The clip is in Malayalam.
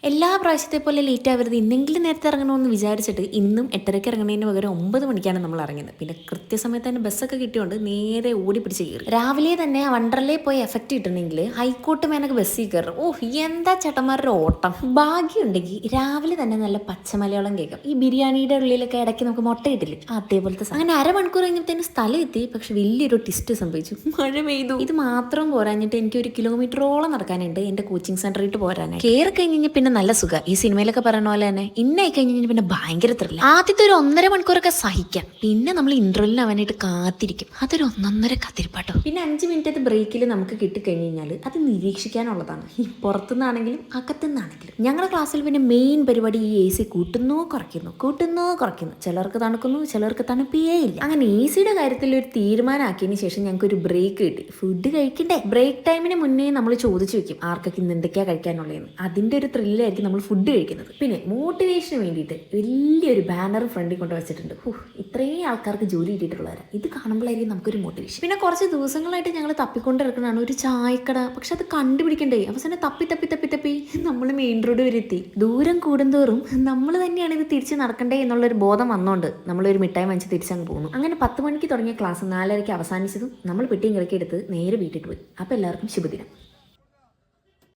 എല്ലാ പ്രാവശ്യത്തെ പോലെ ലേറ്റ് ആവരുത്, ഇന്നെങ്കിലും നേരത്തെ ഇറങ്ങണമെന്ന് വിചാരിച്ചിട്ട് ഇന്നും 8:30 ഇറങ്ങുന്നതിന് പകരം 9 മണിക്കാണ് നമ്മൾ ഇറങ്ങിയത്. പിന്നെ കൃത്യസമയത്ത് തന്നെ ബസ്സൊക്കെ കിട്ടിയോണ്ട് നേരെ ഓടി പിടിച്ച് കയറി. രാവിലെ തന്നെ വണ്ടർലേ പോയി എഫക്റ്റ് കിട്ടണമെങ്കിൽ ഹൈക്കോട്ട് മേനൊക്കെ ബസ്സിൽ കയറും. എന്താ ചേട്ടന്മാരുടെ ഓട്ടം. ഭാഗ്യമുണ്ടെങ്കിൽ രാവിലെ തന്നെ നല്ല പച്ചമലയാളം കേൾക്കാം. ഈ ബിരിയാണിയുടെ ഉള്ളിലൊക്കെ ഇടയ്ക്ക് നമുക്ക് മുട്ട കിട്ടില്ലേ, അതേപോലത്തെ. അങ്ങനെ അരമണിക്കൂർ കഴിഞ്ഞപ്പോഴത്തേന് സ്ഥലം എത്തി. പക്ഷെ വലിയൊരു ട്വിസ്റ്റ് സംഭവിച്ചു, മഴ പെയ്തു. ഇത് മാത്രം പോരാഞ്ഞിട്ട് എനിക്ക് 1 കിലോമീറ്ററോളം നടക്കാനുണ്ട് എൻ്റെ കോച്ചിങ് സെന്ററിട്ട് പോരാനായി. കയറി കഴിഞ്ഞാൽ പിന്നെ നല്ല സുഖം. ഈ സിനിമയിലൊക്കെ പറയുന്ന പോലെ തന്നെ ഇന്നായി കഴിഞ്ഞാൽ പിന്നെ ഭയങ്കര ത്രില്ല. ആദ്യത്തെ ഒരു 1.5 മണിക്കൂറൊക്കെ സഹിക്കാം. പിന്നെ നമ്മൾ ഇന്റർവെല്ലിന് അവനായിട്ട് കാത്തിരിക്കും. അതൊരു 1.5 കത്തിരിപ്പാട്ടോ. പിന്നെ 5 മിനിറ്റത്തെ ബ്രേക്കിൽ നമുക്ക് കിട്ടിക്കഴിഞ്ഞാൽ അത് നിരീക്ഷിക്കാനുള്ളതാണ്. ഈ പുറത്തുനിന്നാണെങ്കിലും അകത്തുനിന്നാണെങ്കിലും. ഞങ്ങളുടെ ക്ലാസ്സിൽ പിന്നെ മെയിൻ പരിപാടി ഈ AC കൂട്ടുന്നു കുറയ്ക്കുന്നു. ചിലർക്ക് തണുക്കുന്നു, ചിലർക്ക് തണുപ്പേ ഇല്ല. അങ്ങനെ AC കാര്യത്തിൽ ഒരു തീരുമാനമാക്കിയതിന് ശേഷം ഞങ്ങൾക്ക് ഒരു ബ്രേക്ക് കിട്ടി. ഫുഡ് കഴിക്കണ്ടേ. ബ്രേക്ക് ടൈമിന് മുന്നേ നമ്മൾ ചോദിച്ചു വെക്കും ആർക്കൊക്കെ ഇന്ന് എന്തൊക്കെയാണ് കഴിക്കാനുള്ളതെന്ന്. അതിൻ്റെ ഒരു ത്രില്ലായിരിക്കും നമ്മൾ ഫുഡ് കഴിക്കുന്നത്. പിന്നെ മോട്ടിവേഷന് വേണ്ടിയിട്ട് വലിയൊരു ബാനർ ഫ്രണ്ടിൽ കൊണ്ട് വെച്ചിട്ടുണ്ട്. ഇത്രയും ആൾക്കാർക്ക് ജോലി കിട്ടിയിട്ടുള്ളവരാ. ഇത് കാണുമ്പോഴായിരിക്കും നമുക്കൊരു മോട്ടിവേഷൻ. പിന്നെ കുറച്ച് ദിവസങ്ങളായിട്ട് ഞങ്ങൾ തപ്പിക്കൊണ്ടിരിക്കുന്നതാണ് ഒരു ചായക്കട. പക്ഷെ അത് കണ്ടുപിടിക്കണ്ടേ. അവസാനം തപ്പി നമ്മൾ മെയിൻ റോഡ് വരെ എത്തി. ദൂരം കൂടുന്തോറും നമ്മൾ തന്നെയാണ് ഇത് തിരിച്ച് നടക്കണ്ടേ എന്നുള്ളൊരു ബോധം വന്നോണ്ട് നമ്മളൊരു മിഠായി വാങ്ങിച്ച് തിരിച്ചങ്ങ് പോകുന്നു. അങ്ങനെ 10 മണിക്ക് തുടങ്ങിയ ക്ലാസ് 4:30 അവസാനിച്ചതും നമ്മൾ പെട്ടിയും കിടക്കി എടുത്ത് നേരെ വീട്ടിൽ പോയി. അപ്പോൾ എല്ലാവർക്കും ശുഭദിനം.